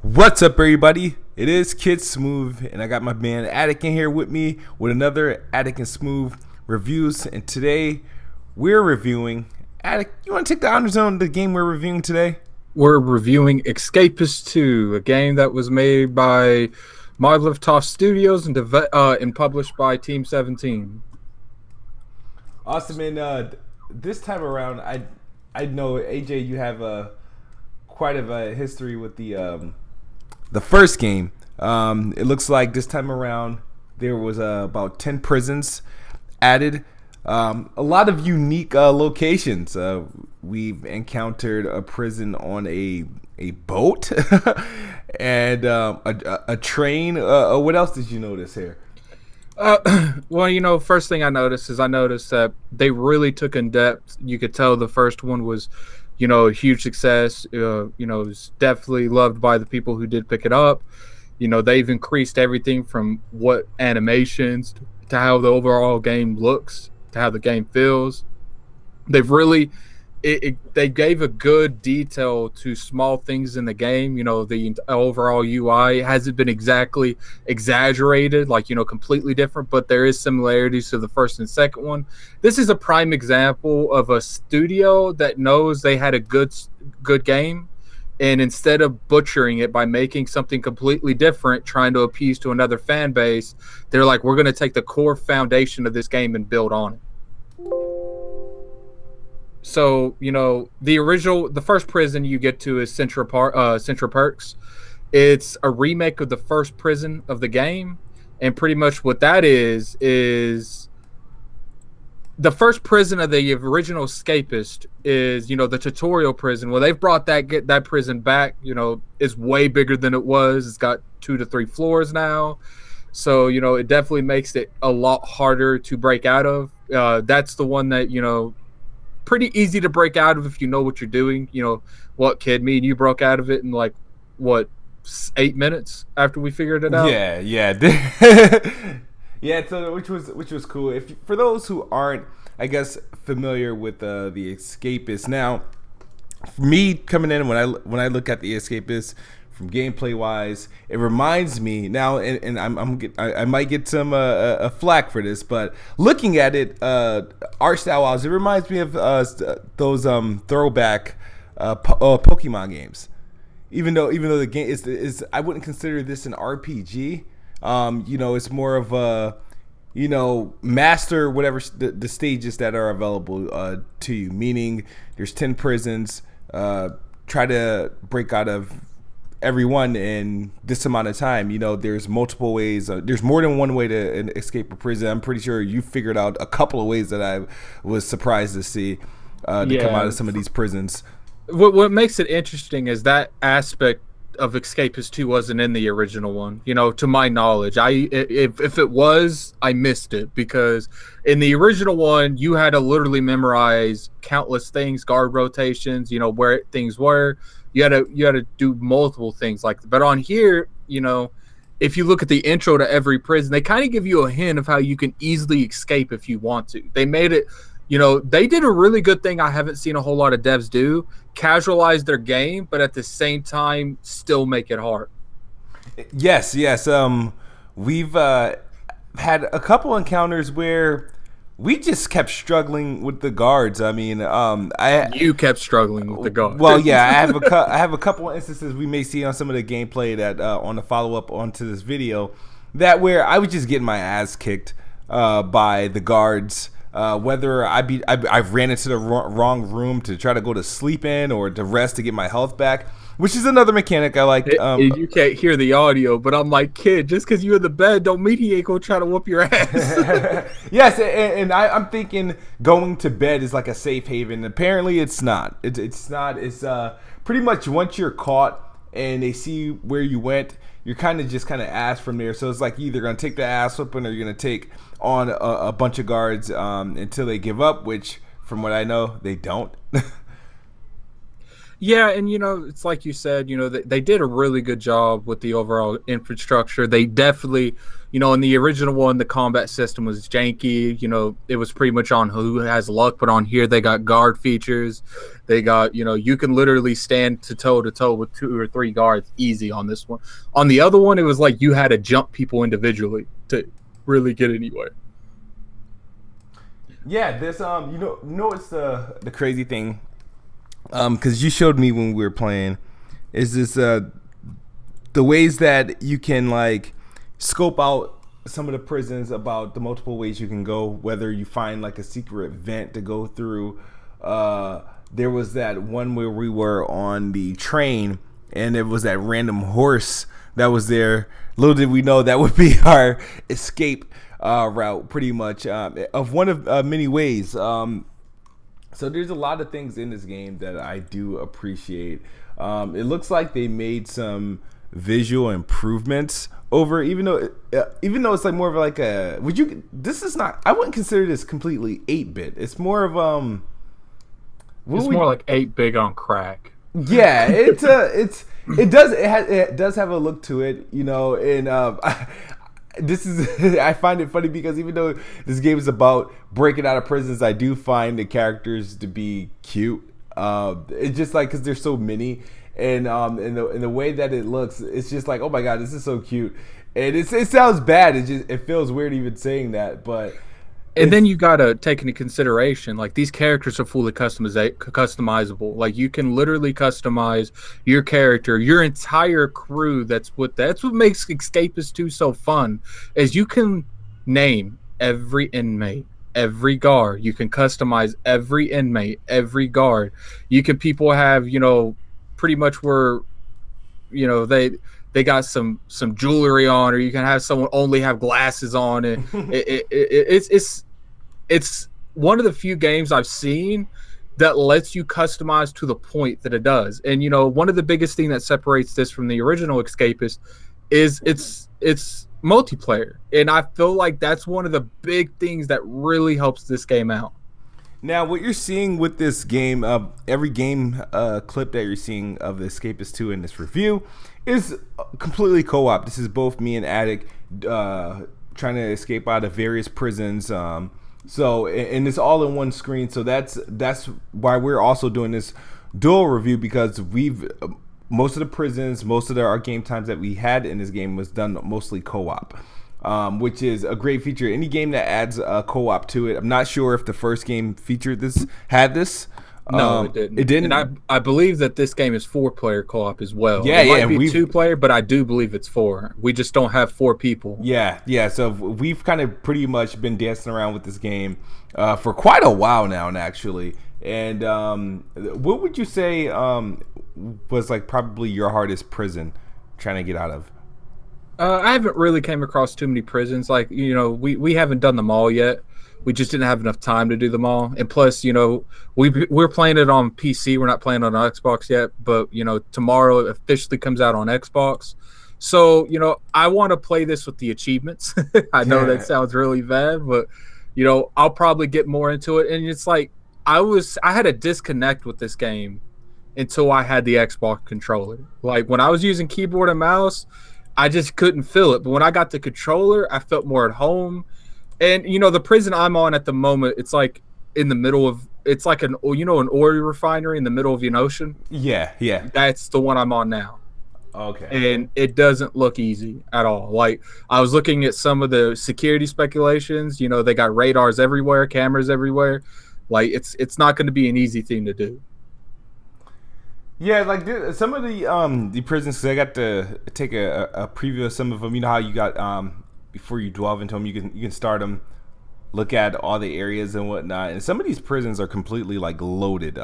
What's up, everybody? It is Kid Smoove, and I got my man Addict in here with me with another Addict and Smoove reviews. And today we're reviewing Addict. You want to take the honors on the game we're reviewing today? We're reviewing Escapist 2, a game that was made by Modliftoff Studios and published by Team 17. Awesome, and this time around, I know AJ, you have quite of a history with the first game. It looks like this time around there was about 10 prisons added. A lot of unique locations. We've encountered a prison on a boat and a train. What else did you notice here? Well, first thing I noticed that they really took in depth. You could tell the first one was, a huge success. It's definitely loved by the people who did pick it up. They've increased everything from what animations to how the overall game looks to how the game feels. They've really they gave a good detail to small things in the game. The overall UI hasn't been exactly exaggerated, completely different, but there is similarities to the first and second one. This is a prime example of a studio that knows they had a good game, and instead of butchering it by making something completely different, trying to appease to another fan base, they're like, we're going to take the core foundation of this game and build on it. So, the first prison you get to is Central Perks. It's a remake of the first prison of the game. And pretty much what that is the first prison of the original Escapist is, the tutorial prison. Well, they've brought that prison back, is way bigger than it was. It's got 2 to 3 floors now. So, it definitely makes it a lot harder to break out of. That's the one that, pretty easy to break out of if you know what you're doing. What, kid, me and you broke out of it in 8 minutes after we figured it out. Yeah. Yeah, so which was cool. If for those who aren't, I guess, familiar with the Escapist. Now, for me coming in, when I look at the Escapist from gameplay wise, it reminds me now, and I might get some a flack for this, but looking at it, art style wise, it reminds me of those throwback Pokemon games. Even though the game is I wouldn't consider this an RPG. It's more of a, master whatever the stages that are available to you. Meaning, there's 10 prisons. Try to break out of everyone in this amount of time. There's multiple ways. There's more than one way to escape a prison. I'm pretty sure you figured out a couple of ways that I was surprised to see to come out of some of these prisons. What makes it interesting is that aspect of Escapist 2 wasn't in the original one, to my knowledge. If it was, I missed it, because in the original one you had to literally memorize countless things, guard rotations, where things were. You had to do multiple things but on here, if you look at the intro to every prison, they kind of give you a hint of how you can easily escape if you want to. They made it, they did a really good thing I haven't seen a whole lot of devs do: casualize their game, but at the same time still make it hard. Yes. We've had a couple encounters where we just kept struggling with the guards. I mean, you kept struggling with the guards. Well, yeah, I have a couple of instances we may see on some of the gameplay that on the follow up onto this video, that where I was just getting my ass kicked by the guards. Whether I've ran into the wrong room to try to go to sleep in or to rest to get my health back, which is another mechanic I like. You can't hear the audio, but I'm like, kid, just because you in the bed don't mean he ain't gonna try to whoop your ass. Yes, and I'm thinking going to bed is like a safe haven. Apparently, it's not. It's not. It's pretty much once you're caught and they see where you went, you're kind of ass from there. So it's like you're either gonna take the ass whooping or you're gonna take on a bunch of guards until they give up, which from what I know they don't. Yeah, and it's like you said, they did a really good job with the overall infrastructure. They definitely, in the original one, the combat system was janky. It was pretty much on who has luck, but on here they got guard features. They got, you can literally stand to toe with 2 or 3 guards easy on this one. On the other one, it was like you had to jump people individually to really get anywhere. Yeah, this it's the crazy thing, because you showed me when we were playing, is this the ways that you can like scope out some of the prisons, about the multiple ways you can go, whether you find like a secret vent to go through. There was that one where we were on the train and it was that random horse that was there. Little did we know that would be our escape route, pretty much, of one of many ways. So there's a lot of things in this game that I do appreciate. It looks like they made some visual improvements over, even though it's like more of like a, this is not, I wouldn't consider this completely 8-bit. It's more of more like 8-bit on crack. Yeah, it does have a look to it, and this is I find it funny because even though this game is about breaking out of prisons, I do find the characters to be cute. It's just like, because there's so many, and in the way that it looks, it's just like, oh my god, this is so cute. And it sounds bad. It feels weird even saying that, but. And then you gotta take into consideration, like, these characters are fully customizable. Like, you can literally customize your character, your entire crew. That's what makes Escapist 2 so fun, is you can name every inmate, every guard. You can customize every inmate, every guard. People have, pretty much where, they got some jewelry on, or you can have someone only have glasses on, and it's one of the few games I've seen that lets you customize to the point that it does. And one of the biggest thing that separates this from the original Escapist is it's multiplayer, and I feel like that's one of the big things that really helps this game out. Now, what you're seeing with this game, every game clip that you're seeing of the Escapist 2 in this review is completely co-op. This is both me and Addict trying to escape out of various prisons. And it's all in one screen. So that's why we're also doing this dual review, because most of the prisons, most of our game times that we had in this game was done mostly co-op. Which is a great feature. Any game that adds a co-op to it. I'm not sure if the first game had this. No, it didn't. It didn't. And I believe that this game is 4-player co-op as well. Yeah, it might be 2-player, but I do believe it's 4. We just don't have 4 people. Yeah. So we've kind of pretty much been dancing around with this game for quite a while now, actually. And what would you say was like probably your hardest prison trying to get out of? I haven't really came across too many prisons. Like, we haven't done them all yet. We just didn't have enough time to do them all. And plus, we're playing it on PC. We're not playing on Xbox yet. But, tomorrow it officially comes out on Xbox. So, I want to play this with the achievements. I know that sounds really bad, but, I'll probably get more into it. And it's like, I had a disconnect with this game until I had the Xbox controller. Like, when I was using keyboard and mouse, I just couldn't feel it. But when I got the controller, I felt more at home. And, the prison I'm on at the moment, it's like in the middle of, it's like an oil refinery in the middle of an ocean. Yeah. That's the one I'm on now. Okay. And it doesn't look easy at all. Like, I was looking at some of the security speculations. They got radars everywhere, cameras everywhere. Like, it's not going to be an easy thing to do. Yeah, like some of the prisons, cause I got to take a preview of some of them. You know how you got before you delve into them, you can start them, look at all the areas and whatnot. And some of these prisons are completely like loaded.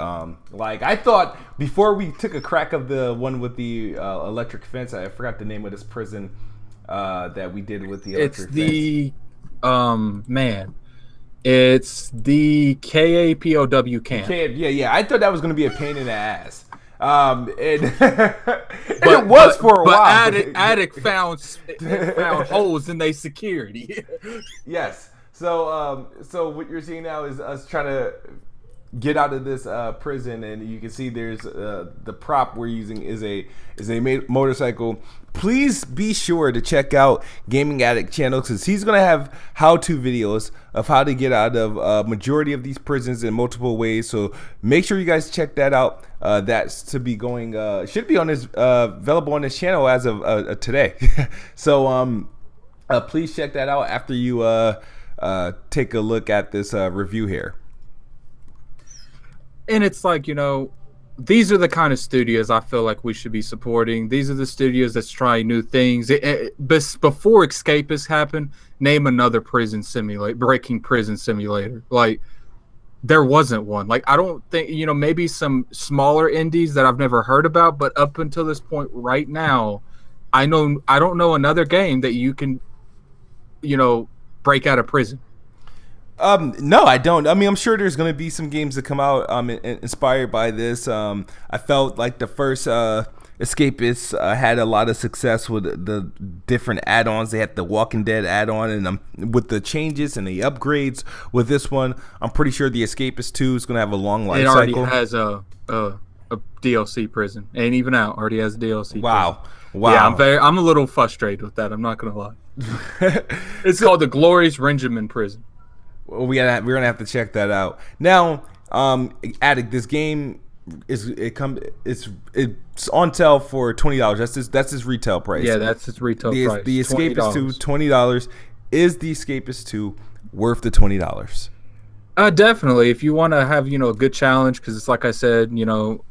Like, I thought before we took a crack of the one with the electric fence, I forgot the name of this prison that we did with the electric fence. It's the KAPOW camp. Yeah. I thought that was going to be a pain in the ass. But it was for a while. Addict found holes in their security. Yes. So what you're seeing now is us trying to get out of this prison, and you can see there's the prop we're using is a motorcycle. Please be sure to check out Gaming Addict channel, because he's gonna have how-to videos of how to get out of majority of these prisons in multiple ways. So make sure you guys check that out. That's to be going should be on his available on his channel as of today. So please check that out after you take a look at this review here. And it's like, these are the kind of studios I feel like we should be supporting. These are the studios that's trying new things. Before Escapist happened, name another breaking prison simulator. Like, there wasn't one. Like, I don't think, maybe some smaller indies that I've never heard about, but up until this point right now, I don't know another game that you can, break out of prison. No, I don't. I mean, I'm sure there's going to be some games that come out inspired by this. I felt like the first Escapist had a lot of success with the different add-ons. They had the Walking Dead add-on, and with the changes and the upgrades with this one, I'm pretty sure the Escapist 2 is going to have a long life cycle. It already has a DLC prison. Ain't even out. Already has a DLC. Wow. Prison. Wow. Yeah, I'm a little frustrated with that. I'm not going to lie. It's called the Glorious Regimen Prison. We're gonna have to check that out. Now, Addict, this game it's on sale for $20. That's his retail price. Yeah, that's his retail price. The Escapist 2, $20. Is the Escapist 2 worth the $20? Definitely. If you want to have a good challenge, because it's like I said,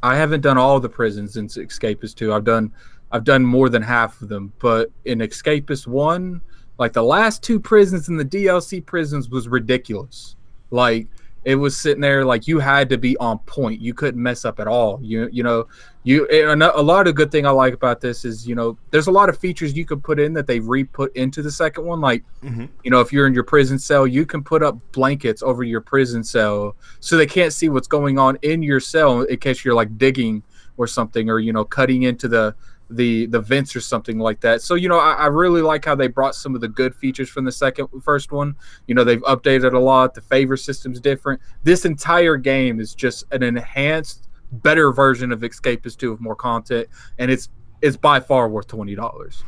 I haven't done all the prisons in Escapist 2. I've done more than half of them, but in Escapist 1. Like, the last 2 prisons in the DLC prisons was ridiculous. Like, it was sitting there like you had to be on point. You couldn't mess up at all. And a lot of good thing I like about this is, there's a lot of features you could put in that they re-put into the second one. Like, if you're in your prison cell, you can put up blankets over your prison cell so they can't see what's going on in your cell in case you're like digging or something, or, cutting into the vents or something like that. So I really like how they brought some of the good features from the first one. They've updated a lot. The favor system's different. This entire game is just an enhanced, better version of Escapist 2 with more content, and it's by far worth $20.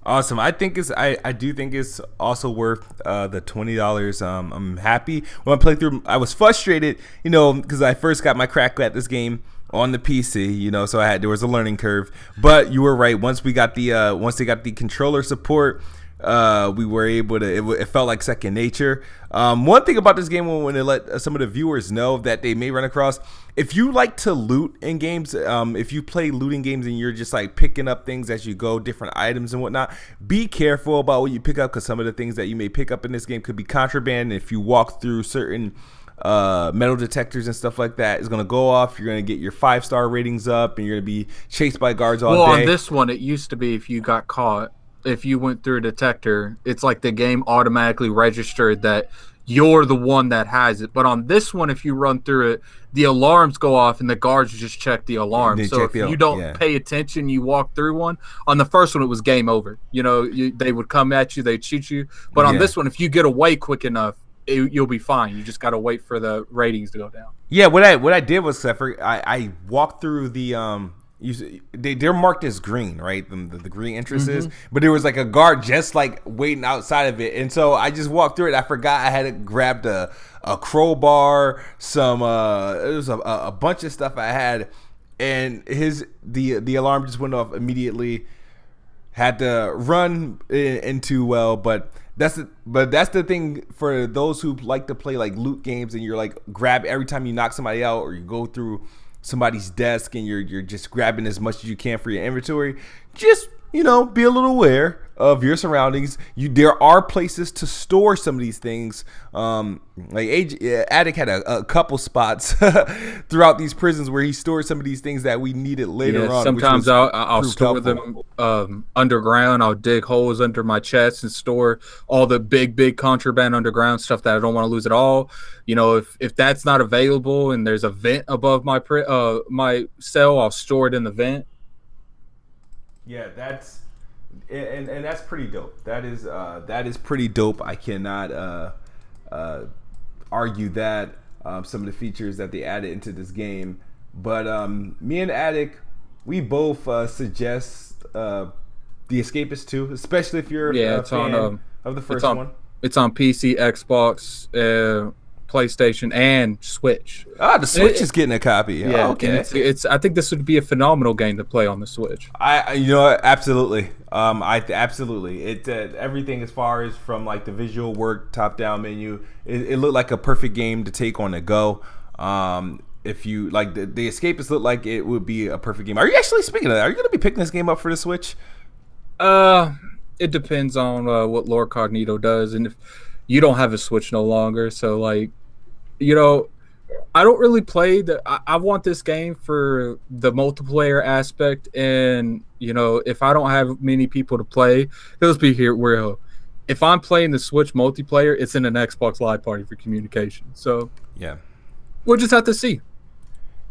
Awesome. I do think it's also worth the $20. I'm happy when I played through. I was frustrated, because I first got my crack at this game on the PC, so there was a learning curve. But you were right. Once they got the controller support, we were able to. It felt like second nature. One thing about this game, when they let some of the viewers know that they may run across, if you like to loot in games, if you play looting games and you're just like picking up things as you go, different items and whatnot, be careful about what you pick up, because some of the things that you may pick up in this game could be contraband. If you walk through certain metal detectors and stuff like that, is going to go off. You're going to get your 5-star ratings up, and you're going to be chased by guards all day. Well, on this one, it used to be if you got caught, if you went through a detector, it's like the game automatically registered that you're the one that has it. But on this one, if you run through it, the alarms go off and the guards just check the alarm. So if you don't pay attention, you walk through one. On the first one, it was game over. They would come at you, they'd shoot you. But on this one, if you get away quick enough, you'll be fine. You just got to wait for the ratings to go down. Yeah, what I did was I walked through the they're marked as green, right? The green entrances, but there was like a guard just like waiting outside of it, and so I just walked through it. I forgot I had grabbed a crowbar, some it was a bunch of stuff I had, and the alarm just went off immediately. Had to run into but that's the thing for those who like to play like loot games, and you're like grab every time you knock somebody out or you go through somebody's desk and you're just grabbing as much as you can for your inventory. Just be a little aware of your surroundings. There are places to store some of these things. Like Addict had a couple spots throughout these prisons where he stored some of these things that we needed later on. Sometimes I'll store them underground. I'll dig holes under my chest and store all the big contraband underground stuff that I don't want to lose at all. If that's not available and there's a vent above my cell, I'll store it in the vent. Yeah, that's pretty dope. That is pretty dope. I cannot argue that. some of the features that they added into this game. But me and Addict, we both suggest the Escapist 2, especially if you're a fan of the first one. It's on PC, Xbox, PlayStation, and Switch. The Switch is getting a copy. Yeah, okay. I think this would be a phenomenal game to play on the Switch. Absolutely. Absolutely. It everything as far as from like the visual work, top down menu. It looked like a perfect game to take on the go. If you like the Escapist, looked like it would be a perfect game. Are you actually, speaking of that, are you going to be picking this game up for the Switch? It depends on what Lord Cognito does, and if you don't have a Switch no longer, so like, I don't really play I want this game for the multiplayer aspect, and if I don't have many people to play, let's be here real. If I'm playing the Switch multiplayer, it's in an Xbox Live Party for communication. So yeah, we'll just have to see.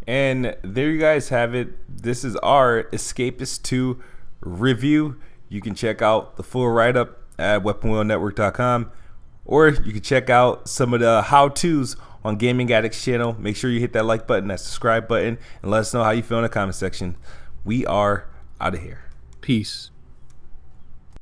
And there you guys have it. This is our Escapist 2 review. You can check out the full write-up at weaponwheelnetwork.com, or you can check out some of the how-tos on Gaming Addict's channel. Make sure you hit that like button, that subscribe button, and let us know how you feel in the comment section. We are out of here. Peace.